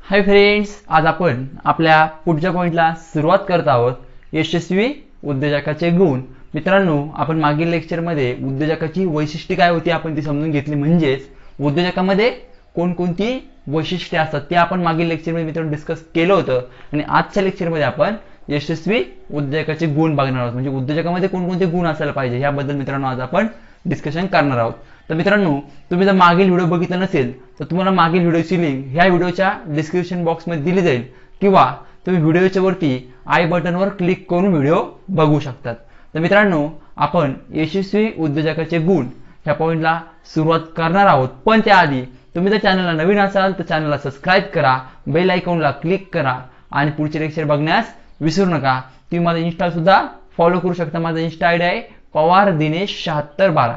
Hi friends, आज आपण आपल्या पुढच्या पॉइंटला सुरुवात करत आहोत. यशस्वी उद्योजकाचे गुण. मित्रांनो, आपण मागील लेक्चरमध्ये उद्योजकाची वैशिष्ट्ये काय होती आपण ती समजून घेतली. म्हणजेच उद्योजकामध्ये कोणकोणती वैशिष्ट्ये असतात ते आपण मागील लेक्चरमध्ये मित्रांनो डिस्कस केलं होतं. आणि आजच्या लेक्चरमध्ये आपण यशस्वी उद्योजकाचे गुण बघणार आहोत. म्हणजे उद्योजकामध्ये कोणकोणते गुण असायला पाहिजे याबद्दल मित्रांनो आज आपण डिस्कशन करणार आहोत. तर मित्रांनो, तुम्ही जर मागील व्हिडिओ बघितला नसेल तर तुम्हाला मागील व्हिडिओची लिंक ह्या व्हिडिओच्या डिस्क्रिप्शन बॉक्समध्ये दिली जाईल, किंवा तुम्ही व्हिडिओच्या वरती आय बटनवर क्लिक करून व्हिडिओ बघू शकतात. तर मित्रांनो, आपण यशस्वी उद्योजकाचे गुण ह्या पॉइंटला सुरुवात करणार आहोत. पण त्याआधी तुम्ही जर चॅनलला नवीन असाल तर चॅनलला सबस्क्राईब करा, बेल आयकॉनला क्लिक करा आणि पुढचे लेक्चर बघण्यास विसरू नका. तुम्ही माझा इंस्टा सुद्धा फॉलो करू शकता. माझा इंस्टा आयडी आहे पवार दिनेश 7612.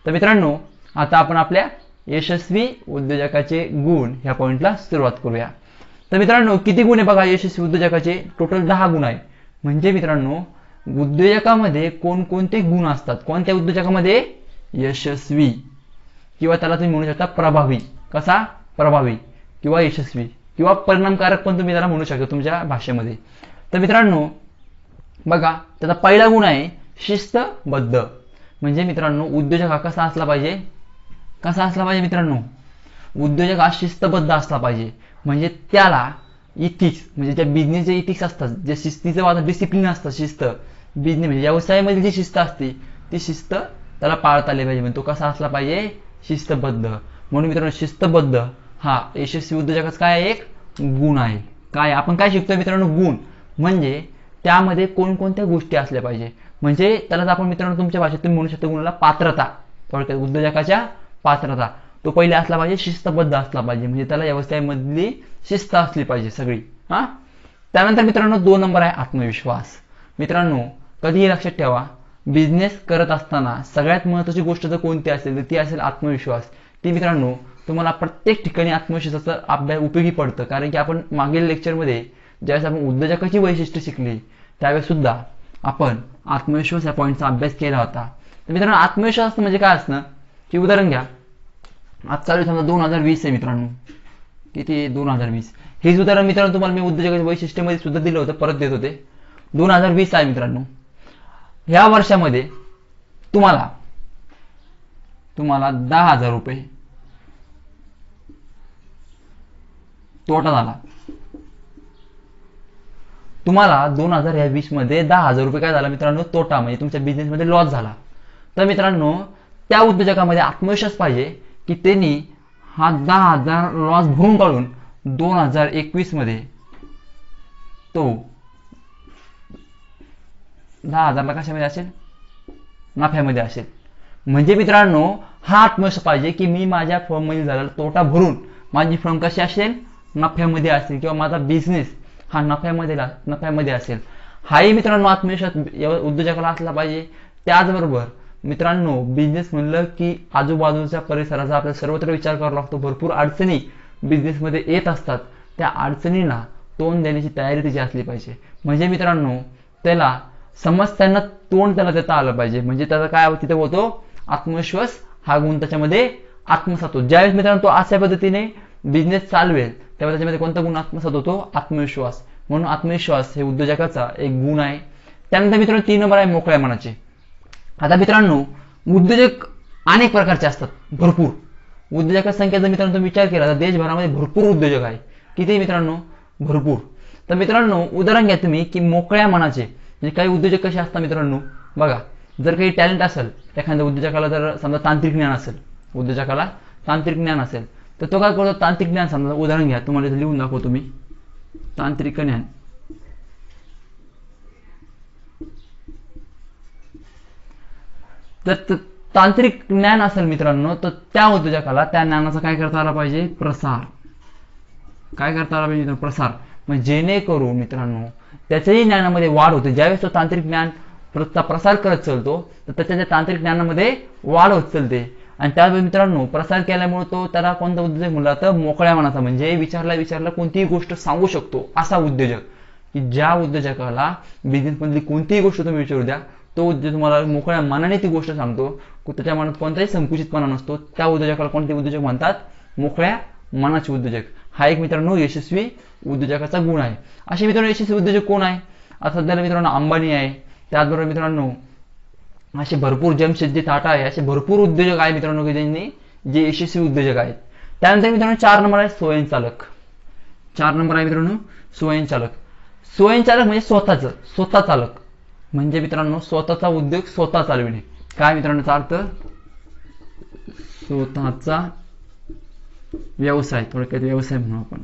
तर मित्रांनो, आता आपण आपल्या यशस्वी उद्योजकाचे गुण ह्या पॉइंटला सुरुवात करूया. तर मित्रांनो, किती गुण आहे बघा यशस्वी उद्योजकाचे? टोटल 10 गुण आहे. म्हणजे मित्रांनो, उद्योजकामध्ये कोणकोणते गुण असतात? कोणत्या उद्योजकामध्ये? यशस्वी, किंवा त्याला तुम्ही म्हणू शकता प्रभावी. कसा? प्रभावी किंवा यशस्वी किंवा परिणामकारक पण तुम्ही त्याला म्हणू शकता तुमच्या भाषेमध्ये. तर मित्रांनो बघा, त्याचा पहिला गुण आहे शिस्तबद्ध. म्हणजे मित्रांनो, उद्योजक हा कसा असला पाहिजे? कसा असला पाहिजे मित्रांनो? उद्योजक हा शिस्तबद्ध असला पाहिजे. म्हणजे त्याला इथिक्स, म्हणजे ज्या बिझनेसचे इथिक्स असतात, जे शिस्तीचं डिसिप्लिन असतं, शिस्त बिझनेस म्हणजे व्यवसायामध्ये जी शिस्त असते ती शिस्त त्याला पाळता आली पाहिजे. म्हणजे तो कसा असला पाहिजे? शिस्तबद्ध. म्हणून मित्रांनो, शिस्तबद्ध हा यशस्वी उद्योजकाचा काय एक गुण आहे. काय आपण काय शिकतोय मित्रांनो? गुण म्हणजे त्यामध्ये कोणकोणत्या गोष्टी असल्या पाहिजे. म्हणजे त्यालाच आपण मित्रांनो तुमच्या भाषेत तुम्ही म्हणू शकता गुणाला पात्रता. थोडक्यात उद्योजकाच्या पात्रता. तो पहिले असला पाहिजे शिस्तबद्ध असला पाहिजे. म्हणजे त्याला व्यवसायामधली शिस्त असली पाहिजे सगळी. त्यानंतर मित्रांनो 2 नंबर आहे आत्मविश्वास. मित्रांनो, कधीही लक्षात ठेवा, बिझनेस करत असताना सगळ्यात महत्त्वाची गोष्ट जर कोणती असेल तर ती असेल आत्मविश्वास. ती मित्रांनो तुम्हाला प्रत्येक ठिकाणी आत्मविश्वासाचा अभ्यास उपयोगी पडतं. कारण की आपण मागील लेक्चरमध्ये ज्यावेळेस आपण उद्योजकाची वैशिष्ट्ये शिकली त्यावेळेस सुद्धा आपण आत्मविश्वास या पॉईंटचा अभ्यास केला होता. तर मित्रांनो, आत्मविश्वास म्हणजे काय असणं? की उदाहरण घ्या, आज चालू समजा 2020 आहे मित्रांनो. किती? 2020. हेच उदाहरण मित्रांनो तुम्हाला मी उद्योजकाच्या वैशिष्ट्यामध्ये सुद्धा दिलं होतं, परत देत होते. 2020 आहे मित्रांनो. ह्या वर्षामध्ये तुम्हाला 10,000 रुपये तोटा झाला. तुम्हाला 2020 मध्ये 10,000 रुपये काय झाला मित्रांनो? तोटा, म्हणजे तुमच्या बिझनेसमध्ये लॉस झाला. तर मित्रांनो, त्या उद्योजकामध्ये आत्मविश्वास पाहिजे की त्यांनी हा 10,000 लॉस भरून काढून 2021 मध्ये तो 10,000 ला कशामध्ये असेल? नफ्यामध्ये असेल. म्हणजे मित्रांनो, हा आत्मविश्वास पाहिजे की मी माझ्या फर्ममध्ये झालेला तोटा भरून माझी फर्म कशी असेल? नफ्यामध्ये असेल, किंवा माझा बिझनेस हा नफ्यामध्ये असेल. हाही मित्रांनो आत्मविश्वास उद्योजकाला असला पाहिजे. त्याचबरोबर मित्रांनो, बिझनेस म्हणलं की आजूबाजूच्या परिसराचा आपल्याला सर्वत्र विचार करावा लागतो. भरपूर अडचणी बिझनेसमध्ये येत असतात. त्या अडचणींना तोंड देण्याची तयारी त्याची असली पाहिजे. म्हणजे मित्रांनो, त्याला समस्यांना तोंड त्याला देता आलं पाहिजे. म्हणजे त्याचा काय तिथे होतो? आत्मविश्वास हा गुण त्याच्यामध्ये आत्मसात होतो. ज्यावेळेस मित्रांनो तो अशा पद्धतीने बिझनेस चालवेल तेव्हा त्याच्यामध्ये कोणता गुण आत्मसात होतो? आत्मविश्वास. म्हणून आत्मविश्वास हे उद्योजकाचा एक गुण आहे. त्यानंतर मित्रांनो 3 नंबर आहे मोकळ्या मनाचे. आता मित्रांनो, उद्योजक अनेक प्रकारचे असतात, भरपूर. उद्योजकाची संख्या जर मित्रांनो तुम्ही विचार केला तर देशभरामध्ये भरपूर उद्योजक आहे. किती मित्रांनो? भरपूर. तर मित्रांनो, उदाहरण घ्या तुम्ही की मोकळ्या मनाचे. म्हणजे काही उद्योजक कसे असतात मित्रांनो बघा, जर काही टॅलेंट असेल एखाद्या उद्योजकाला, जर समजा तांत्रिक ज्ञान असेल, उद्योजकाला तांत्रिक ज्ञान असेल तर तो काय करतो? तांत्रिक ज्ञान समजा उदाहरण घ्या, तुम्हाला इथे लिहून दाखवतो मी. तांत्रिक ज्ञान. तर तांत्रिक ज्ञान असेल मित्रांनो, तर त्या उद्योजकाला त्या ज्ञानाचा काय करता आला पाहिजे? प्रसार. काय करता आला पाहिजे? प्रसार. म्हणजे जेणेकरून मित्रांनो त्याच्याही ज्ञानामध्ये वाढ होते. ज्यावेळेस तो तांत्रिक ज्ञान प्रसार करत चालतो तर त्याच्या तांत्रिक ज्ञानामध्ये वाढ होत चालते. आणि त्यावेळी मित्रांनो प्रसार केल्यामुळे तो त्याला कोणता उद्योजक म्हणला तर मोकळ्या मनाचा. म्हणजे विचारला कोणतीही गोष्ट सांगू शकतो असा उद्योजक. की ज्या उद्योजकाला बिझनेस मधली कोणतीही गोष्ट तुम्ही विचारू द्या, तो उद्योजक तुम्हाला मोकळ्या मनाने ती गोष्ट सांगतो. त्याच्या मनात कोणताही संकुचितपणा नसतो. त्या उद्योजकाला कोणते उद्योजक म्हणतात? मोकळ्या मनाचे उद्योजक. हा एक मित्रांनो यशस्वी उद्योजकाचा गुण आहे. असे मित्रांनो यशस्वी उद्योजक कोण आहे? आता सध्याला मित्रांनो अंबानी आहे, त्याचबरोबर मित्रांनो असे भरपूर जमशेदजी टाटा आहे, असे भरपूर उद्योजक आहे मित्रांनो की ज्यांनी जे यशस्वी उद्योजक आहेत. त्यानंतर मित्रांनो 4 नंबर आहे स्वयंचालक. 4 नंबर आहे मित्रांनो स्वयंचालक. स्वयंचालक म्हणजे स्वतः चालक, म्हणजे मित्रांनो स्वतःचा उद्योग स्वतः चालविणे. काय मित्रांनो अर्थ? स्वतःचा व्यवसाय, थोडक्यात व्यवसाय म्हणू आपण.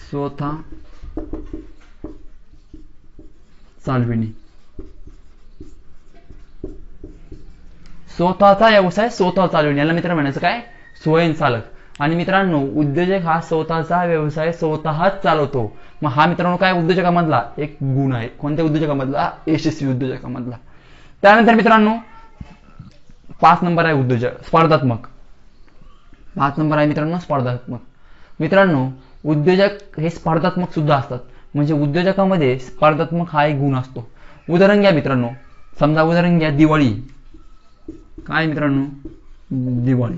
स्वतः चालविणे, स्वतःचा व्यवसाय स्वतः चालविणे, याला मित्र म्हणायचं काय? स्वयंचालक. आणि मित्रांनो उद्योजक हा स्वतःचा व्यवसाय स्वतःच चालवतो. मग हा मित्रांनो काय उद्योजकामधला एक गुण आहे. कोणत्या उद्योजकामधला? यशस्वी उद्योजकामधला. त्यानंतर मित्रांनो 5 नंबर आहे उद्योजक स्पर्धात्मक. 5 नंबर आहे मित्रांनो स्पर्धात्मक. मित्रांनो उद्योजक हे स्पर्धात्मक सुद्धा असतात, म्हणजे उद्योजकामध्ये स्पर्धात्मक हा एक गुण असतो. उदाहरण घ्या मित्रांनो, समजा उदाहरण घ्या दिवाळी. काय मित्रांनो? दिवाळी.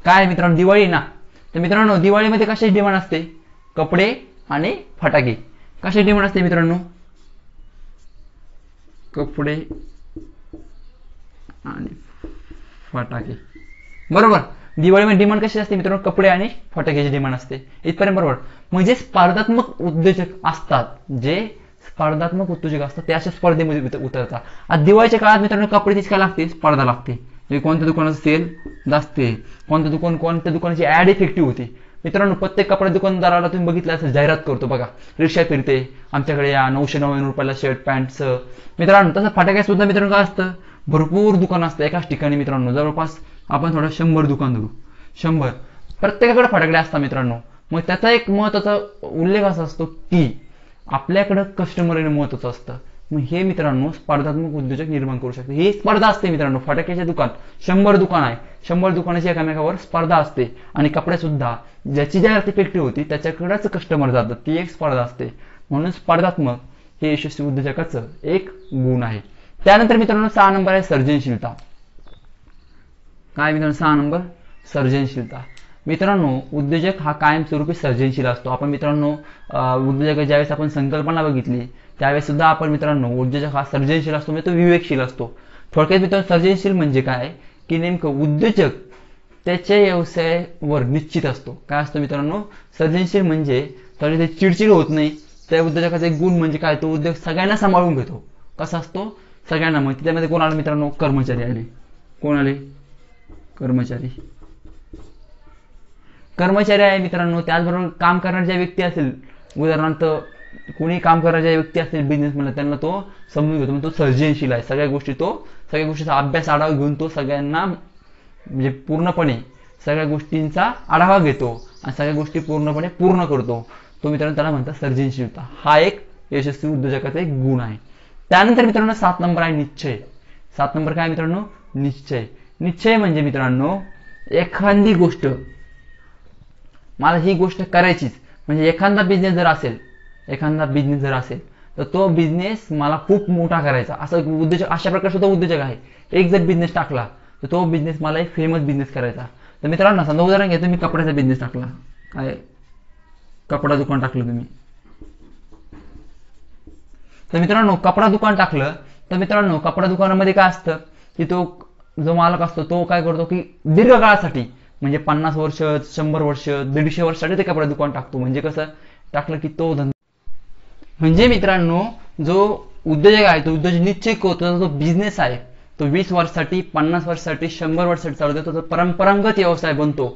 काय मित्रांनो दिवाळी ना, तर मित्रांनो दिवाळीमध्ये कशाची डिमांड असते? कपडे आणि फटाके. कशाची डिमांड असते मित्रांनो? कपडे आणि फटाके. बरोबर. दिवाळीमध्ये डिमांड कशी असते मित्रांनो? कपडे आणि फटाक्याची डिमांड असते. इथपर्यंत बरोबर. म्हणजे स्पर्धात्मक उद्योजक असतात, जे स्पर्धात्मक उद्योजक असतात ते अशा स्पर्धेमध्ये उतरतात. आज दिवाळीच्या काळात मित्रांनो कपड्याची काय लागते? स्पर्धा लागते. म्हणजे कोणत्या दुकानाचं सेल जास्त आहे, कोणत्या दुकानाची ऍड इफेक्टिव्ह होती. मित्रांनो प्रत्येक कपडा दुकानदाराला तुम्ही बघितलं असं जाहिरात करतो बघा, रिक्षा फिरते, आमच्याकडे या 999 रुपयाला शर्ट पॅन्टचं. मित्रांनो तसं फटाक्यात सुद्धा मित्रांनो काय असतं? भरपूर दुकान असतं एकाच ठिकाणी. मित्रांनो जवळपास आपण थोडं 100 दुकान धरू, 100 प्रत्येकाकडे फटाकडे असतात मित्रांनो. मग त्याचा एक महत्वाचा उल्लेख असा असतो की आपल्याकडं कस्टमर येणं महत्वाचं असतं. मग हे मित्रांनो स्पर्धात्मक उद्योजक निर्माण करू शकते. ही स्पर्धा असते मित्रांनो. फटाक्याचे दुकान 100 दुकान आहे, 100 दुकानाची एकामेकावर स्पर्धा असते. आणि कपडे सुद्धा ज्याची जाहिरात इफेक्टिव्ह होती त्याच्याकडेच कस्टमर जातात, ती एक स्पर्धा असते. म्हणून स्पर्धात्मक हे यशस्वी उद्योजकाचं एक गुण आहे. त्यानंतर मित्रांनो 6 नंबर आहे सर्जनशीलता. काय मित्रांनो 6 नंबर? सर्जनशीलता. मित्रांनो उद्योजक हा कायमस्वरूपी सर्जनशील असतो. आपण मित्रांनो उद्योजक ज्यावेळेस आपण संकल्पना बघितली त्यावेळेस सुद्धा आपण मित्रांनो उद्योजक हा सर्जनशील असतो, म्हणजे तो विवेकशील असतो. थोडक्यात मित्रांनो सर्जनशील म्हणजे काय की नेमकं उद्योजक त्याच्या व्यवसायावर निश्चित असतो. काय असतं मित्रांनो? सर्जनशील म्हणजे त्यावेळी ते चिडचिड होत नाही. त्या उद्योजकाचा एक गुण म्हणजे काय? तो उद्योग सगळ्यांना सांभाळून घेतो. कसा असतो? सगळ्यांना. मग त्यामध्ये कोण आलं मित्रांनो? कर्मचारी आले. कोण आले? कर्मचारी. कर्मचारी आहे मित्रांनो. त्याचबरोबर काम करणाऱ्या ज्या व्यक्ती असेल, उदाहरणार्थ कोणी काम करणाऱ्या व्यक्ती असेल बिझनेस मध्ये, त्यांना तो समजून घेतो. तो सर्जनशील आहे. सगळ्या गोष्टीचा अभ्यास आढावा घेऊन तो सगळ्यांना म्हणजे पूर्णपणे सगळ्या गोष्टींचा आढावा घेतो आणि सगळ्या गोष्टी पूर्णपणे पूर्ण करतो. तो मित्रांनो त्याला म्हणतात सर्जनशीलता. हा एक यशस्वी उद्योजकाचा एक गुण आहे. त्यानंतर मित्रांनो 7 नंबर आहे निश्चय. 7 नंबर काय मित्रांनो? निश्चय. निश्चय म्हणजे मित्रांनो एखादी गोष्ट मला ही गोष्ट करायचीच, म्हणजे एखादा बिझनेस जर असेल तर तो बिझनेस मला खूप मोठा करायचा, असं उद्योजक अशा प्रकारचा तो उद्योजक आहे. एक जर बिझनेस टाकला तर तो बिझनेस मला एक फेमस बिझनेस करायचा. तर मित्रांनो समजा उदाहरण घ्या, तुम्ही कपड्याचा बिझनेस टाकला, काय कपडा दुकान टाकलं तुम्ही, तर मित्रांनो कपडा दुकान टाकलं तर मित्रांनो कपडा दुकानामध्ये काय असतं की तो जो मालक असतो तो काय करतो की दीर्घ काळासाठी म्हणजे 50 वर्ष 100 वर्ष 150 वर्षासाठी ते कपडा दुकान टाकतो. म्हणजे कसं टाकलं की तो धंदा, म्हणजे मित्रांनो जो उद्योजक आहे तो उद्योजक निश्चय करतो, जो बिझनेस आहे तो 20 वर्षासाठी 50 वर्षासाठी 100 वर्षासाठी चालू देतो, तो परंपरागत व्यवसाय बनतो.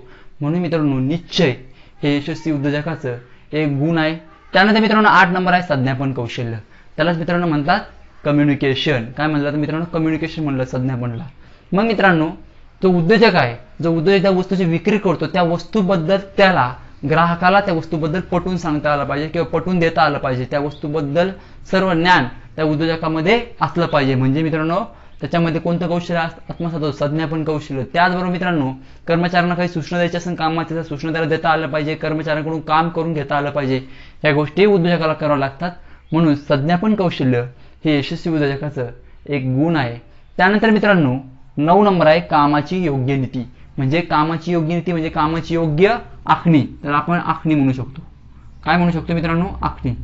म्हणून मित्रांनो निश्चय हे यशस्वी उद्योजकाचं एक गुण आहे. त्यानंतर मित्रांनो 8 नंबर आहे संज्ञापन कौशल्य. त्यालाच मित्रांनो म्हणतात कम्युनिकेशन. काय म्हणलं तर मित्रांनो कम्युनिकेशन म्हणलं संज्ञापनला. मग मित्रांनो जो उद्योजक आहे, जो उद्योजक त्या वस्तूची विक्री करतो त्या वस्तूबद्दल त्याला ग्राहकाला त्या वस्तूबद्दल पटवून सांगता आलं पाहिजे किंवा पटवून देता आलं पाहिजे. त्या वस्तूबद्दल सर्व ज्ञान त्या उद्योजकामध्ये असलं पाहिजे. म्हणजे मित्रांनो त्याच्यामध्ये कोणतं कौशल्य आत्मसात होतं? संज्ञापन कौशल्य. त्याचबरोबर मित्रांनो कर्मचाऱ्यांना काही सूचना द्यायच्या असेल कामाच्या, त्या सूचना त्याला देता आलं पाहिजे, कर्मचाऱ्यांकडून काम करून घेता आलं पाहिजे. या गोष्टी उद्योजकाला कराव्या लागतात. म्हणून संज्ञापन कौशल्य हे यशस्वी उद्योजकाचं एक गुण आहे. त्यानंतर मित्रांनो 9 नंबर आहे कामाची योग्य नीती. म्हणजे कामाची योग्य नीती म्हणजे कामाची योग्य आखणी. तर आपण आखणी म्हणू शकतो. काय म्हणू शकतो मित्रांनो? आखणी.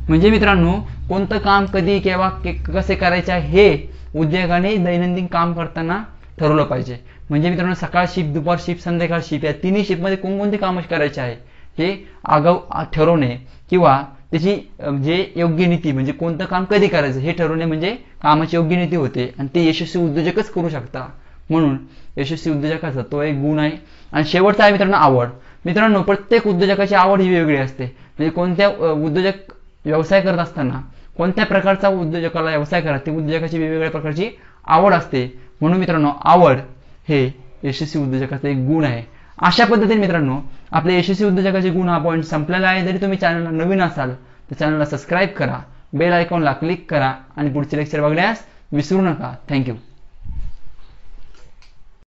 म्हणजे मित्रांनो कोणतं काम कधी केव्हा कसे करायचे हे उद्योजकाने दैनंदिन काम करताना ठरवलं पाहिजे. म्हणजे मित्रांनो सकाळ शिफ्ट, दुपार शिफ्ट, संध्याकाळ शिफ्ट या तिन्ही शिफ्टमध्ये कोणकोणते कामं करायचे आहे हे आगाऊ ठरवणे किंवा त्याची जे योग्य नीती म्हणजे कोणतं काम कधी करायचं हे ठरवणे म्हणजे कामाची योग्य नीती होते आणि ते यशस्वी उद्योजकच करू शकता. म्हणून यशस्वी उद्योजकाचा तो एक गुण आहे. आणि शेवटचा आहे मित्रांनो आवड. मित्रांनो प्रत्येक उद्योजकाची आवड ही वेगळी असते. म्हणजे कोणत्या उद्योजक व्यवसाय करत असताना कोणत्या प्रकारचा उद्योजकाला व्यवसाय करा ती उद्योजकाची वेगवेगळ्या प्रकारची आवड असते. म्हणून मित्रांनो आवड हे यशस्वी उद्योजकाचा एक गुण आहे. अशा पद्धतीने मित्रांनो आपले यशस्वी उद्योजकाचे गुण हा पॉईंट संपलेला आहे. जरी तुम्ही चॅनलला नवीन असाल तर चॅनलला सबस्क्राईब करा, बेल आयकॉनला क्लिक करा आणि पुढचे लेक्चर बघण्यास विसरू नका. थँक्यू.